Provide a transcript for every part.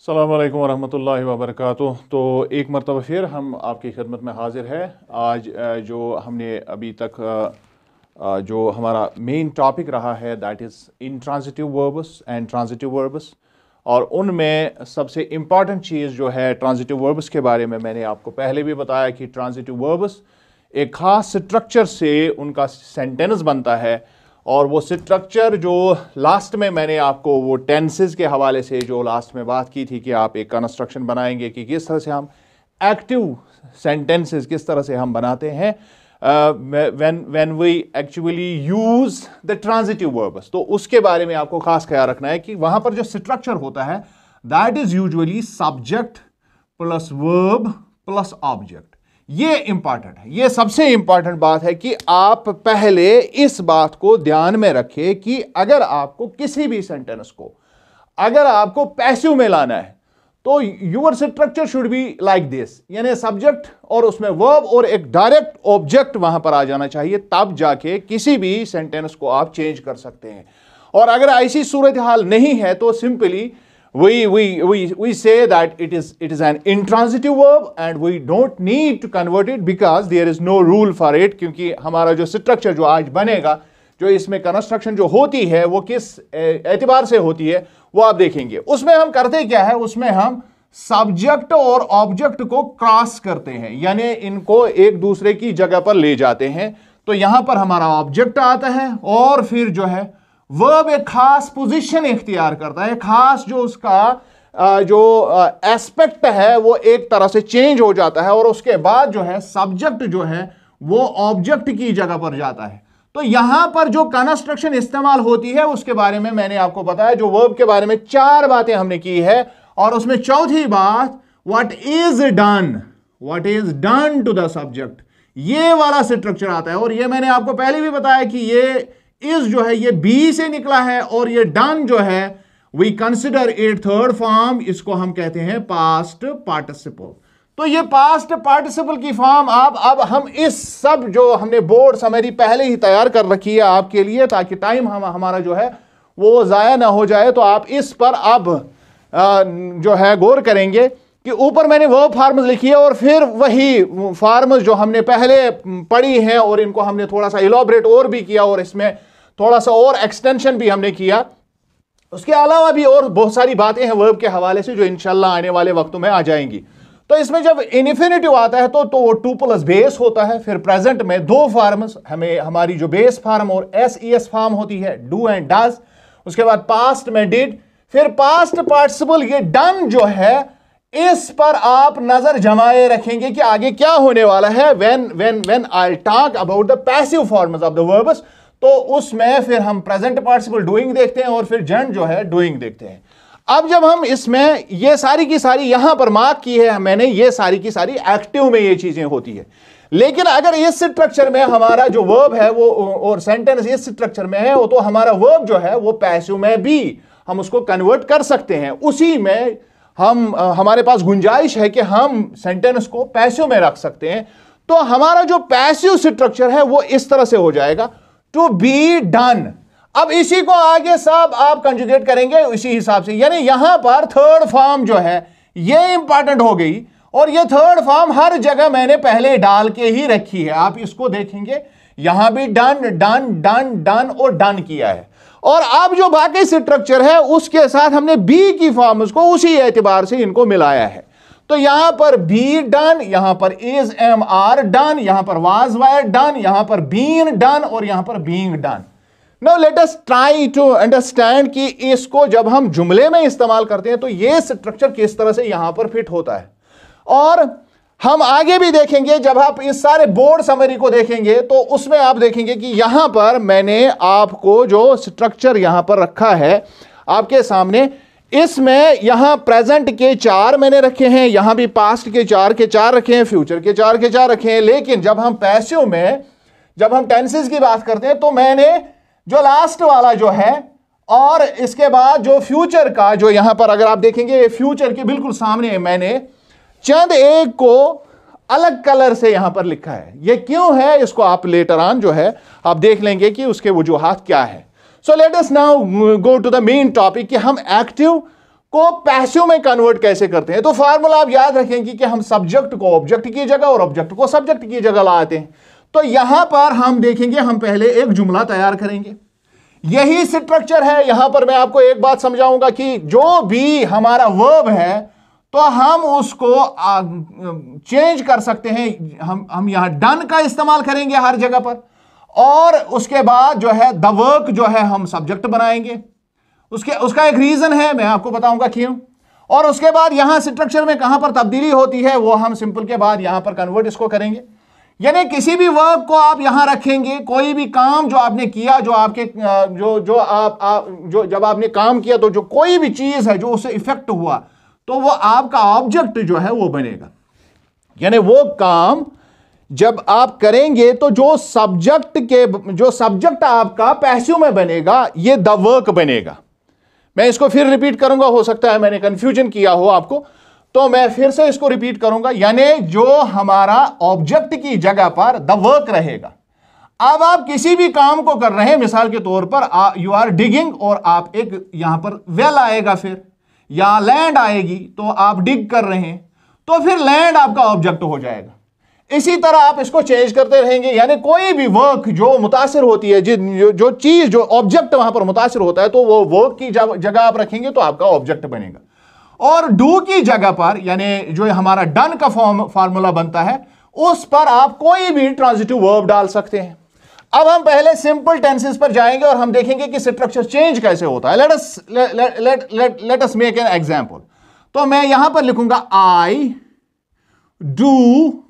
अस्सलाम वालेकुम वरहमतुल्लाहि वबरकातुह। तो एक मरतबा फिर हम आपकी खिदमत में हाजिर है। आज जो हमने अभी तक जो हमारा मेन टॉपिक रहा है that is intransitive verbs and transitive verbs, और उनमें सबसे इम्पॉर्टेंट चीज़ जो है ट्रांजिटिव वर्ब्स के बारे में मैंने आपको पहले भी बताया कि ट्रांजिटिव वर्ब्स एक ख़ास स्ट्रक्चर से उनका सेंटेंस बनता है, और वो स्ट्रक्चर जो लास्ट में मैंने आपको वो टेंसेस के हवाले से जो लास्ट में बात की थी कि आप एक कंस्ट्रक्शन बनाएंगे कि किस तरह से हम एक्टिव सेंटेंसेस किस तरह से हम बनाते हैं when we actually use the transitive verbs. तो उसके बारे में आपको खास ख्याल रखना है कि वहां पर जो स्ट्रक्चर होता है that is usually subject plus verb plus object. ये इंपॉर्टेंट है, ये सबसे इंपॉर्टेंट बात है कि आप पहले इस बात को ध्यान में रखें कि अगर आपको किसी भी सेंटेंस को अगर आपको पैसिव में लाना है तो your structure should be like this, यानी सब्जेक्ट और उसमें वर्ब और एक डायरेक्ट ऑब्जेक्ट वहां पर आ जाना चाहिए, तब जाके किसी भी सेंटेंस को आप चेंज कर सकते हैं। और अगर ऐसी सूरत हाल नहीं है तो simply we say that it is an intransitive verb and we don't need to convert it because there is no rule for it, क्योंकि हमारा जो स्ट्रक्चर जो आज बनेगा, जो इसमें कंस्ट्रक्शन जो होती है वो किस एतबार से होती है वो आप देखेंगे। उसमें हम करते क्या है, उसमें हम सब्जेक्ट और ऑब्जेक्ट को क्रॉस करते हैं, यानी इनको एक दूसरे की जगह पर ले जाते हैं। तो यहां पर हमारा ऑब्जेक्ट आता है और फिर जो है वर्ब एक खास पोजीशन इख्तियार करता है, खास जो उसका जो एस्पेक्ट है वो एक तरह से चेंज हो जाता है, और उसके बाद जो है सब्जेक्ट जो है वो ऑब्जेक्ट की जगह पर जाता है। तो यहां पर जो कंस्ट्रक्शन इस्तेमाल होती है उसके बारे में मैंने आपको बताया। जो वर्ब के बारे में 4 बातें हमने की है, और उसमें चौथी बात what is done to the subject, ये वाला स्ट्रक्चर आता है। और ये मैंने आपको पहले भी बताया कि ये इज जो है ये बी से निकला है, और ये डन जो है we consider it third form, इसको हम कहते हैं पास्ट पार्टिसिपल। तो ये पास्ट पार्टिसिपल की फॉर्म अब हम इस सब जो हमने बोर्ड समरी पहले ही तैयार कर रखी है आपके लिए, ताकि टाइम हमारा जो है वो जाया ना हो जाए, तो आप इस पर अब जो है गौर करेंगे कि ऊपर मैंने वो फार्म्स लिखी है और फिर वही फार्म्स जो हमने पहले पढ़ी हैं और इनको हमने थोड़ा सा इलॉबरेट और भी किया, और इसमें थोड़ा सा और एक्सटेंशन भी हमने किया। उसके अलावा भी और बहुत सारी बातें हैं वर्ब के हवाले से जो इंशाल्लाह आने वाले वक्तों में आ जाएंगी। तो इसमें जब इन्फिनिटिव आता है तो वो 2 प्लस बेस होता है। फिर प्रेजेंट में 2 फार्म्स, हमें हमारी जो बेस फार्म और एस फार्म होती है, डू एंड डज। उसके बाद पास्ट में डिड, फिर पास्ट पार्टिसिपल ये डन जो है, इस पर आप नजर जमाए रखेंगे कि आगे क्या होने वाला है। When I talk about the passive forms of the verbs, तो उसमें फिर हम प्रेजेंट पार्टिसिपल डूइंग देखते हैं और फिर जेंड जो है डूइंग देखते हैं। अब जब हम इसमें ये सारी की सारी यहां पर मार्क की है मैंने, ये सारी की सारी एक्टिव में ये चीजें होती है। लेकिन अगर इस स्ट्रक्चर में हमारा जो वर्ब है वो और सेंटेंस इस स्ट्रक्चर में है, तो हमारा वर्ब जो है वो पैसिव में भी हम उसको कन्वर्ट कर सकते हैं। उसी में हमारे पास गुंजाइश है कि हम सेंटेंस को पैसिव में रख सकते हैं। तो हमारा जो पैसिव स्ट्रक्चर है वो इस तरह से हो जाएगा, टू बी डन। अब इसी को आगे सब आप कंजुगेट करेंगे इसी हिसाब से, यानी यहां पर थर्ड फॉर्म जो है ये इंपॉर्टेंट हो गई, और ये थर्ड फॉर्म हर जगह मैंने पहले डाल के ही रखी है। आप इसको देखेंगे यहां भी डन डन डन डन और डन किया है। और अब जो बाकी स्ट्रक्चर है उसके साथ हमने बी की फॉर्म्स को उसी एतबार से इनको मिलाया है। तो यहां पर बी डन, यहां पर इज एम आर डन, यहां पर वाज वायर डन, यहां पर बीन डन, और यहां पर being done. Now let us try to understand कि इसको जब हम जुमले में इस्तेमाल करते हैं तो यह स्ट्रक्चर किस तरह से यहां पर फिट होता है। और हम आगे भी देखेंगे, जब आप इस सारे बोर्ड समरी को देखेंगे तो उसमें आप देखेंगे कि यहां पर मैंने आपको जो स्ट्रक्चर यहां पर रखा है आपके सामने, इसमें यहां प्रेजेंट के 4 मैंने रखे हैं, यहां भी पास्ट के 4 रखे हैं, फ्यूचर के 4 रखे हैं। लेकिन जब हम पैसिव में जब हम टेंसेस की बात करते हैं तो मैंने जो लास्ट वाला जो है और इसके बाद जो फ्यूचर का जो यहां पर अगर आप देखेंगे फ्यूचर के बिल्कुल सामने मैंने चंद एक को अलग कलर से यहां पर लिखा है। यह क्यों है इसको आप लेटर ऑन जो है आप देख लेंगे कि उसके वजूहात क्या है। So let us now go to the main topic कि हम एक्टिव को पैसिव में कन्वर्ट कैसे करते हैं। तो फार्मूला आप याद रखेंगे कि हम सब्जेक्ट को ऑब्जेक्ट की जगह और ऑब्जेक्ट को सब्जेक्ट की जगह लाते हैं। तो यहां पर हम देखेंगे, हम पहले एक जुमला तैयार करेंगे, यही स्ट्रक्चर है। यहां पर मैं आपको एक बात समझाऊंगा कि जो भी हमारा वर्ब है तो हम उसको चेंज कर सकते हैं। हम यहां डन का इस्तेमाल करेंगे हर जगह पर, और उसके बाद जो है द वर्क जो है हम सब्जेक्ट बनाएंगे। उसका एक रीजन है, मैं आपको बताऊंगा क्यों। और उसके बाद यहां स्ट्रक्चर में कहां पर तब्दीली होती है वो हम सिंपल के बाद यहां पर कन्वर्ट इसको करेंगे। यानी किसी भी वर्क को आप यहां रखेंगे, कोई भी काम जो आपने किया, जो आपके जो जब आपने काम किया तो जो कोई भी चीज है जो उससे इफेक्ट हुआ, तो वो आपका ऑब्जेक्ट जो है वो बनेगा। यानी वो काम जब आप करेंगे तो जो सब्जेक्ट आपका पैसिव में बनेगा, ये द वर्क बनेगा। मैं इसको फिर रिपीट करूंगा, हो सकता है मैंने कंफ्यूजन किया हो आपको, तो मैं फिर से इसको रिपीट करूंगा। यानी जो हमारा ऑब्जेक्ट की जगह पर द वर्क रहेगा। अब आप किसी भी काम को कर रहे हैं, मिसाल के तौर पर यू आर डिगिंग, और आप एक यहां पर वेल आएगा, फिर या लैंड आएगी, तो आप डिग कर रहे हैं, तो फिर लैंड आपका ऑब्जेक्ट हो जाएगा। इसी तरह आप इसको चेंज करते रहेंगे। यानी कोई भी वर्क जो मुतासिर होती है, जो चीज, जो ऑब्जेक्ट वहां पर मुतासिर होता है, तो वो वर्क की जगह आप रखेंगे तो आपका ऑब्जेक्ट बनेगा। और डू की जगह पर, यानी जो हमारा डन का फार्मूला बनता है, उस पर आप कोई भी ट्रांजिटिव वर्ब डाल सकते हैं। अब हम पहले सिंपल टेंसेस पर जाएंगे और हम देखेंगे कि स्ट्रक्चर चेंज कैसे होता है। Let us make an example. तो मैं यहां पर लिखूंगा I do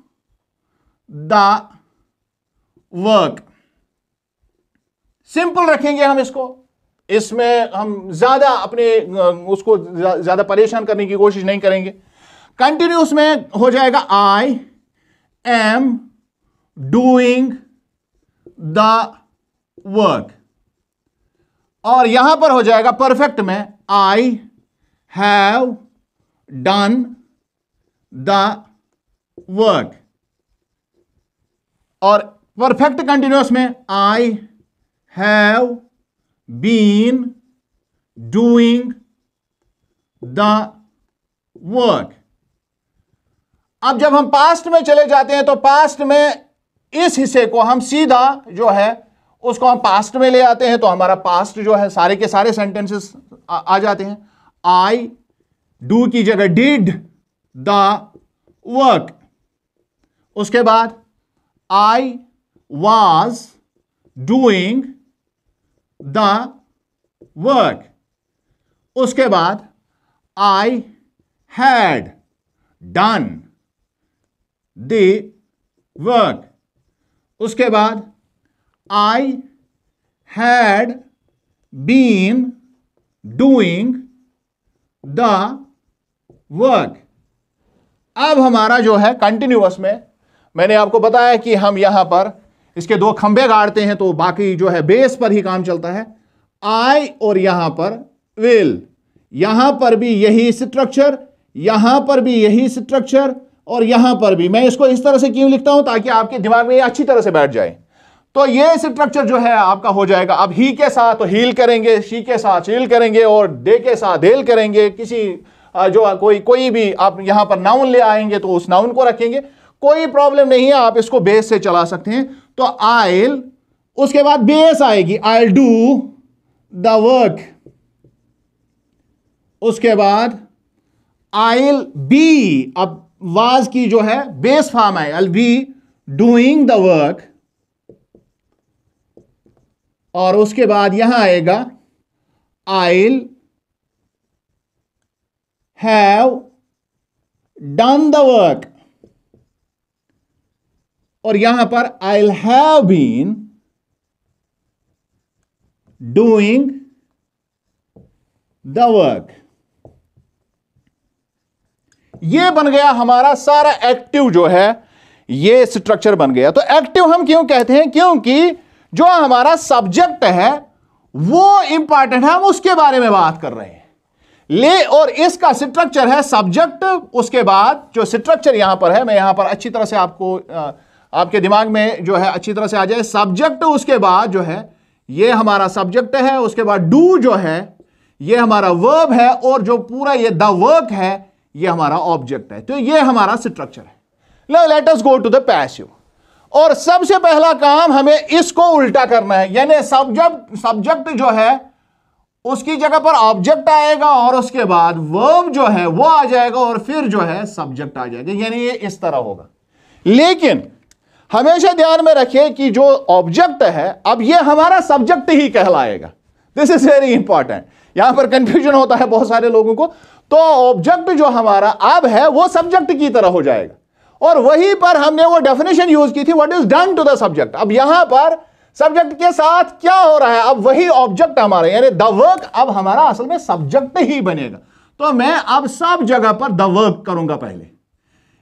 the work. Simple रखेंगे हम इसको, इसमें हम ज्यादा अपने उसको ज्यादा परेशान करने की कोशिश नहीं करेंगे। कंटिन्यूस में हो जाएगा I am doing the work, और यहां पर हो जाएगा परफेक्ट में I have done the work, और परफेक्ट कंटिन्यूअस में I have been doing the work. अब जब हम पास्ट में चले जाते हैं तो पास्ट में इस हिस्से को हम सीधा जो है उसको हम पास्ट में ले आते हैं, तो हमारा पास्ट जो है सारे के सारे सेंटेंसेस आ जाते हैं। आई डू की जगह डिड द वर्क, उसके बाद I was doing the work, उसके बाद I had done the work, उसके बाद I had been doing the work. अब हमारा जो है कंटिन्यूअस में मैंने आपको बताया कि हम यहां पर इसके दो खंबे गाड़ते हैं, तो बाकी जो है बेस पर ही काम चलता है। आई और यहां पर विल, यहां पर भी यही स्ट्रक्चर, यहां पर भी यही स्ट्रक्चर, और यहां पर भी। मैं इसको इस तरह से क्यों लिखता हूं, ताकि आपके दिमाग में ये अच्छी तरह से बैठ जाए। तो ये स्ट्रक्चर जो है आपका हो जाएगा। अब ही के साथ तो हील करेंगे, शी के साथ शील करेंगे, और दे के साथ देल करेंगे। किसी जो कोई भी आप यहां पर नाउन ले आएंगे तो उस नाउन को रखेंगे, कोई प्रॉब्लम नहीं है, आप इसको बेस से चला सकते हैं। तो आइल, उसके बाद बेस आएगी आई डू द वर्क, उसके बाद आइल बी, अब वाज की जो है बेस फॉर्म है, आई बी डूइंग द वर्क, और उसके बाद यहां आएगा आइल हैव डन द वर्क, और यहां पर I'll have been doing the work। ये बन गया हमारा सारा एक्टिव जो है, ये स्ट्रक्चर बन गया। तो एक्टिव हम क्यों कहते हैं, क्योंकि जो हमारा सब्जेक्ट है वो इंपॉर्टेंट है, हम उसके बारे में बात कर रहे हैं। और इसका स्ट्रक्चर है सब्जेक्ट, उसके बाद जो स्ट्रक्चर यहां पर है, मैं यहां पर अच्छी तरह से आपको आपके दिमाग में जो है अच्छी तरह से आ जाए। सब्जेक्ट, उसके बाद जो है ये हमारा सब्जेक्ट है, उसके बाद डू जो है ये हमारा वर्ब है और जो पूरा ये द वर्क है ये हमारा ऑब्जेक्ट है। तो ये हमारा स्ट्रक्चर है। Now let us go to the passive. और सबसे पहला काम हमें इसको उल्टा करना है, यानी सब्जेक्ट जो है उसकी जगह पर ऑब्जेक्ट आएगा और उसके बाद वर्ब जो है वो आ जाएगा और फिर जो है सब्जेक्ट आ जाएगा, यानी ये इस तरह होगा। लेकिन हमेशा ध्यान में रखिए कि जो ऑब्जेक्ट है अब ये हमारा सब्जेक्ट ही कहलाएगा। This is very important. यहां पर कंफ्यूजन होता है बहुत सारे लोगों को। तो ऑब्जेक्ट जो हमारा अब है वो सब्जेक्ट की तरह हो जाएगा और वहीं पर हमने वो डेफिनेशन यूज की थी, what is done to the subject. अब यहां पर सब्जेक्ट के साथ क्या हो रहा है, अब वही ऑब्जेक्ट हमारा यानी द वर्क अब हमारा असल में सब्जेक्ट ही बनेगा। तो मैं अब सब जगह पर द वर्क करूंगा पहले,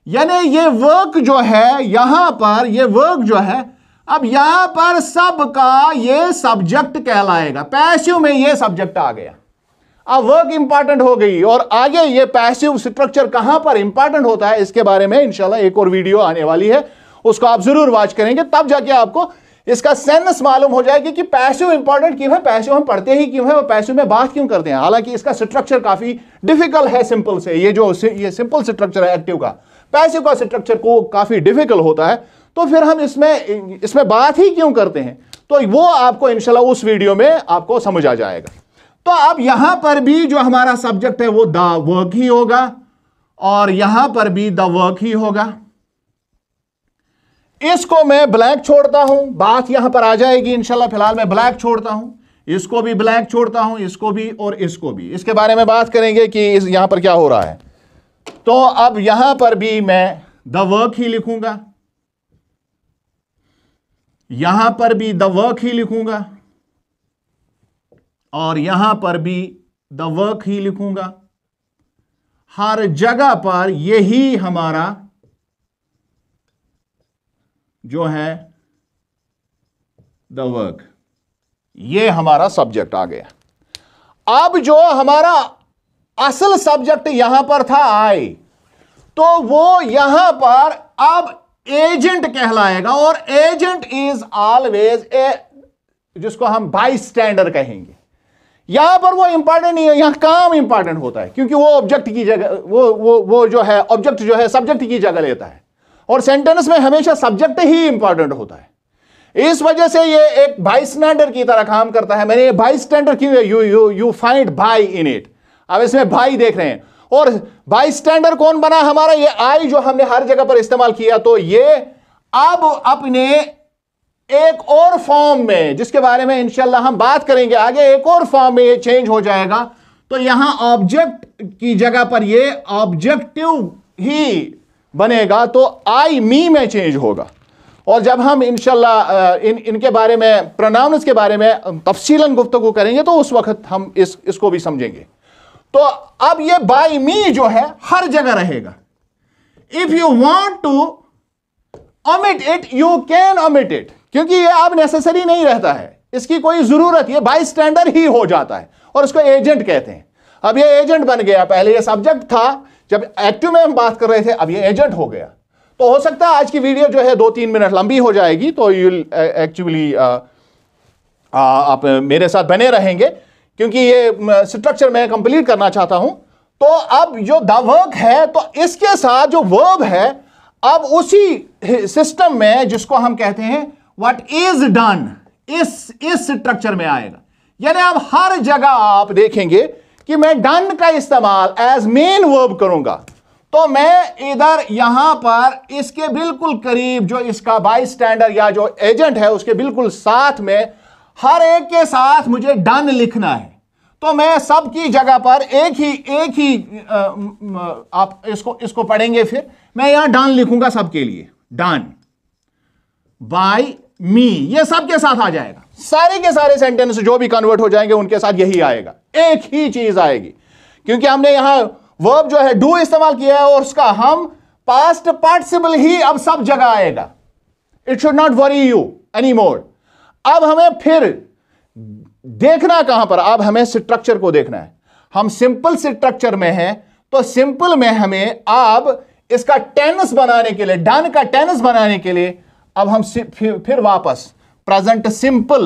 यानी ये वर्क जो है यहां पर, ये वर्क जो है अब यहां पर सबका ये सब्जेक्ट कहलाएगा। पैसिव में ये सब्जेक्ट आ गया, अब वर्क इंपॉर्टेंट हो गई। और आगे ये पैसिव स्ट्रक्चर कहां पर इंपॉर्टेंट होता है इसके बारे में इंशाल्लाह एक और वीडियो आने वाली है, उसको आप जरूर वॉच करेंगे, तब जाके आपको इसका सेंस मालूम हो जाएगी कि पैसिव इंपॉर्टेंट क्यों है, पैसिव हम पढ़ते ही क्यों है और पैसिव में बात क्यों करते हैं। हालांकि इसका स्ट्रक्चर काफी डिफिकल्ट है सिंपल से, ये सिंपल स्ट्रक्चर है एक्टिव का, पैसिव का स्ट्रक्चर को काफी डिफिकल्ट होता है। तो फिर हम इसमें बात ही क्यों करते हैं, तो वो आपको इंशाल्लाह उस वीडियो में आपको समझ आ जाएगा। तो अब यहां पर भी जो हमारा सब्जेक्ट है वो द वर्क ही होगा और यहां पर भी द वर्क ही होगा। इसको मैं ब्लैंक छोड़ता हूं, बात यहां पर आ जाएगी इंशाल्लाह। फिलहाल मैं ब्लैंक छोड़ता हूं, इसको भी ब्लैंक छोड़ता हूं, इसको भी और इसको भी। इसके बारे में बात करेंगे कि यहां पर क्या हो रहा है। तो अब यहां पर भी मैं द वर्क ही लिखूंगा, यहां पर भी द वर्क ही लिखूंगा और यहां पर भी द वर्क ही लिखूंगा। हर जगह पर यही हमारा जो है द वर्क, ये हमारा सब्जेक्ट आ गया। अब जो हमारा असल सब्जेक्ट यहां पर था आई, तो वो यहां पर अब एजेंट कहलाएगा और एजेंट इज ऑलवेज ए, जिसको हम बाईस्टैंडर कहेंगे। यहां पर वो इंपॉर्टेंट नहीं है, यहां काम इंपॉर्टेंट होता है क्योंकि वो ऑब्जेक्ट की जगह वो जो है ऑब्जेक्ट जो है सब्जेक्ट की जगह लेता है और सेंटेंस में हमेशा सब्जेक्ट ही इंपॉर्टेंट होता है। इस वजह से ये एक बाईस्टैंडर की तरह काम करता है। मैंने ये बाईस्टैंडर क्यों है, you find by in it. अब इसमें बाई देख रहे हैं और बाईस्टैंडर कौन बना हमारा, ये आई जो हमने हर जगह पर इस्तेमाल किया। तो ये अब अपने एक और फॉर्म में, जिसके बारे में इंशाल्लाह हम बात करेंगे आगे, एक और फॉर्म में ये चेंज हो जाएगा। तो यहां ऑब्जेक्ट की जगह पर ये ऑब्जेक्टिव ही बनेगा, तो आई मी में चेंज होगा। और जब हम इंशाल्लाह इनके बारे में, प्रोनाउंस के बारे में तफसीलन गुफ्तगू करेंगे तो उस वक्त हम इसको भी समझेंगे। तो अब ये बाय मी जो है हर जगह रहेगा। If you want to omit it you can omit it, क्योंकि ये अब नेसेसरी नहीं रहता है, इसकी कोई जरूरत, ये बाई स्टैंडर ही हो जाता है और उसको एजेंट कहते हैं। अब ये एजेंट बन गया, पहले ये सब्जेक्ट था जब एक्टिव में हम बात कर रहे थे, अब ये एजेंट हो गया। तो हो सकता है आज की वीडियो जो है 2-3 मिनट लंबी हो जाएगी, तो यू एक्चुअली आप मेरे साथ बने रहेंगे क्योंकि ये स्ट्रक्चर मैं कंप्लीट करना चाहता हूं। तो अब जो द वर्क है, तो इसके साथ जो वर्ब है अब उसी सिस्टम में जिसको हम कहते हैं व्हाट इज डन, इस स्ट्रक्चर में आएगा। यानी अब हर जगह आप देखेंगे कि मैं डन का इस्तेमाल एज मेन वर्ब करूंगा, तो मैं इधर यहां पर इसके बिल्कुल करीब जो इसका बाई स्टैंडर या जो एजेंट है उसके बिल्कुल साथ में हर एक के साथ मुझे डन लिखना है। तो मैं सबकी जगह पर एक ही आप इसको पढ़ेंगे, फिर मैं यहां डन लिखूंगा सबके लिए, डन बाय मी, ये सबके साथ आ जाएगा। सारे के सारे सेंटेंस जो भी कन्वर्ट हो जाएंगे उनके साथ यही आएगा, एक ही चीज आएगी, क्योंकि हमने यहां वर्ब जो है डू इस्तेमाल किया है और उसका हम पास्ट पार्टिसिपल ही अब सब जगह आएगा। It should not worry you any more. अब हमें फिर देखना कहां पर, अब हमें स्ट्रक्चर को देखना है। हम सिंपल स्ट्रक्चर में हैं, तो सिंपल में हमें अब इसका टेंस बनाने के लिए, डन का टेंस बनाने के लिए अब हम फिर वापस प्रेजेंट सिंपल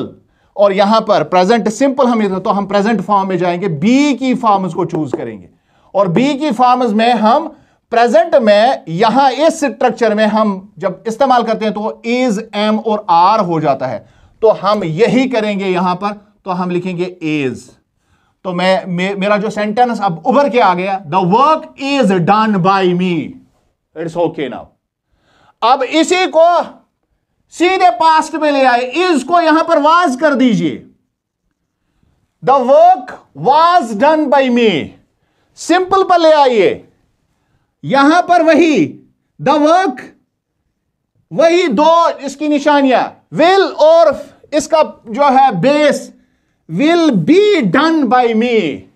और यहां पर प्रेजेंट सिंपल हम तो हम प्रेजेंट फॉर्म में जाएंगे, बी की फॉर्म्स को चूज करेंगे और बी की फॉर्म्स में हम प्रेजेंट में यहां इस स्ट्रक्चर में हम जब इस्तेमाल करते हैं तो इज, एम और आर हो जाता है। तो हम यही करेंगे यहां पर, तो हम लिखेंगे इज। तो मेरा जो सेंटेंस अब उभर के आ गया, the work is done by me, it's okay now. अब इसी को सीधे पास्ट में ले आए, इज को यहां पर वाज कर दीजिए, the work was done by me, simple पर ले आइए, यहां पर वही द वर्क, वही दो इसकी निशानियां विल और इसका जो है base will be done by me.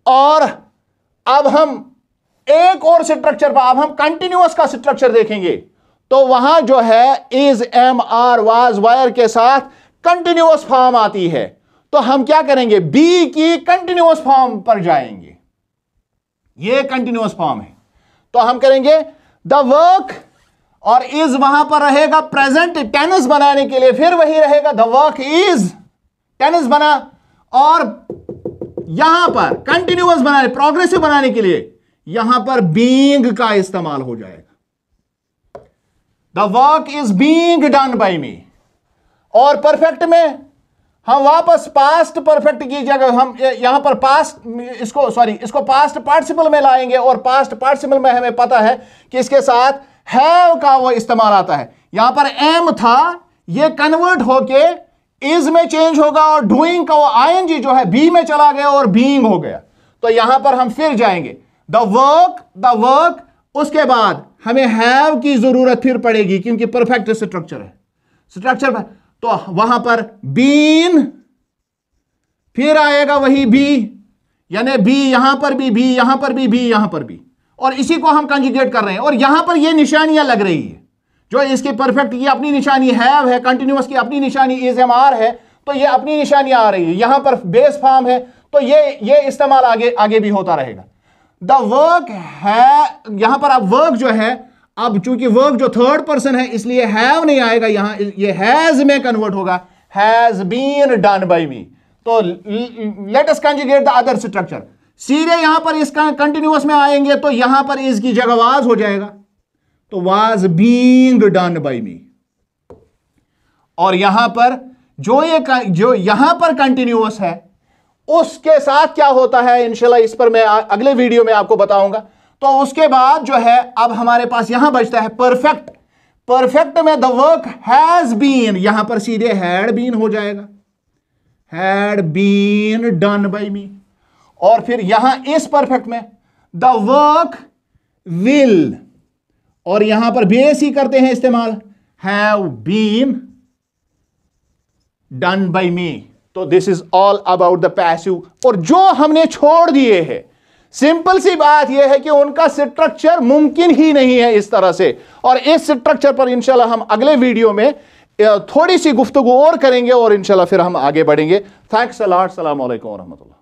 और अब हम एक और स्ट्रक्चर पर, अब हम कंटिन्यूअस का स्ट्रक्चर देखेंगे, तो वहां जो है is, M, R, was, wire के साथ कंटिन्यूअस फॉर्म आती है। तो हम क्या करेंगे, बी की कंटिन्यूअस फॉर्म पर जाएंगे, ये कंटिन्यूअस फॉर्म है, तो हम करेंगे द वर्क और इज वहां पर रहेगा प्रेजेंट टेनिस बनाने के लिए, फिर वही रहेगा द वर्क इज, टेनिस बना, और यहां पर कंटिन्यूअस बनाने, प्रोग्रेसिव बनाने के लिए यहां पर बीइंग का इस्तेमाल हो जाएगा, the work is being done by me. और परफेक्ट में हम वापस पास्ट परफेक्ट की जगह हम यहां पर पास्ट इसको पास्ट पार्टिसिपल में लाएंगे, और पास्ट पार्टिसिपल में हमें पता है कि इसके साथ हैव का वो इस्तेमाल आता है। यहां पर एम था, ये कन्वर्ट होके इज में चेंज होगा, और डूइंग का वो आईएनजी जो है बी में चला गया और बीइंग हो गया। तो यहां पर हम फिर जाएंगे द वर्क, उसके बाद हमें हैव की जरूरत फिर पड़ेगी क्योंकि परफेक्ट स्ट्रक्चर है, स्ट्रक्चर पर, तो वहां पर बीन, फिर आएगा वही बी, यानी बी यहां पर भी, बी यहां पर भी, बी यहां पर भी, और इसी को हम कंजुगेट कर रहे हैं। और यहां पर ये निशानियां लग रही है, जो इसकी परफेक्ट की अपनी निशानी हैव है, कंटिन्यूअस की अपनी निशानी इज, एम, आर है, तो ये अपनी निशानियां आ रही है। यहां पर बेस फॉर्म है, तो ये इस्तेमाल आगे भी होता रहेगा। द वर्क है, यहां पर अब वर्क जो है, अब चूंकि वर्क जो थर्ड पर्सन है इसलिए हैव नहीं आएगा, यहां ये हैज में कन्वर्ट होगा, हैज बीन डन बाय मी। तो let us conjugate the other structure, सीधे यहां पर इसका कंटिन्यूअस में आएंगे तो यहां पर इसकी जगह वाज हो जाएगा, तो was being done by me. और यहां पर जो यहां पर कंटिन्यूअस है उसके साथ क्या होता है इंशाल्लाह इस पर मैं अगले वीडियो में आपको बताऊंगा। तो उसके बाद जो है अब हमारे पास यहां बचता है परफेक्ट। परफेक्ट में द वर्क हैज बीन, यहां पर सीधे हैड बीन हो जाएगा, had been done by me. और फिर यहां इस परफेक्ट में द वर्क विल, और यहां पर बेस ही करते हैं इस्तेमाल, हैव बीन डन बाय मी। तो this is all about the passive. और जो हमने छोड़ दिए हैं, सिंपल सी बात यह है कि उनका स्ट्रक्चर मुमकिन ही नहीं है इस तरह से, और इस स्ट्रक्चर पर इंशाल्लाह हम अगले वीडियो में थोड़ी सी गुफ्तगू और करेंगे और इंशाल्लाह फिर हम आगे बढ़ेंगे। Thanks a lot. अस्सलाम वालेकुम व रहमतुल्लाह।